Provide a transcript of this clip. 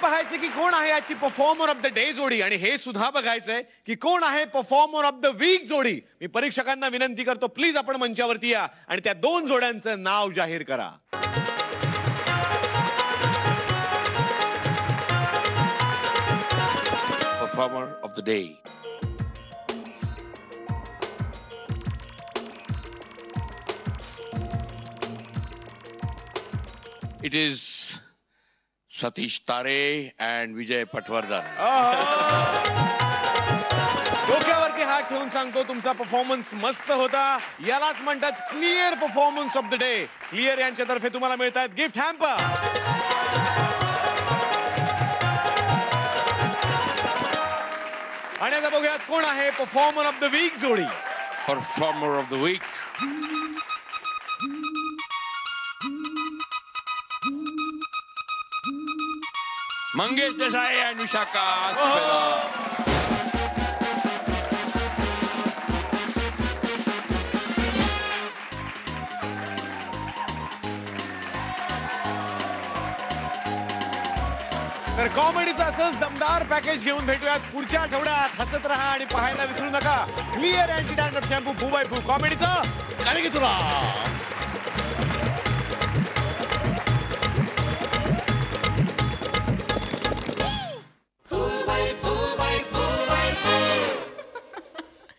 पाहायचं की कोण आहे आजची परफॉर्मर ऑफ द डे जोडी आणि हे सुद्धा बघायचंय की कोण आहे परफॉर्मर ऑफ द वीक जोडी. मी परीक्षकांना विनंती करतो, प्लीज आपण मंचावरती या आणि त्या दोन जोड्यांचं नाव जाहीर करा. Performer of the day. It is Satish Tare and Vijay Patwardhan. डोक्यावरती हात ठेवून सांगतो, तुमचा परफॉर्मन्स मस्त होता. यालाच म्हणतात clear performance of the day. Clear यांच्यातर्फे तुम्हाला मिळतात गिफ्ट हॅम्पर. आणि आता बघूयात कोण आहे परफॉर्मर ऑफ द वीक जोडी. Performer of the week. Mangesh Desai and Vishaka. तर कॉमेडीचं असंच दमदार पॅकेज घेऊन भेटूयात पुढच्या आठवड्यात. हसत राहा आणि पाहायला विसरू नका clear anti dandruff shampoo 4x4 कॉमेडीचं. काय की तुला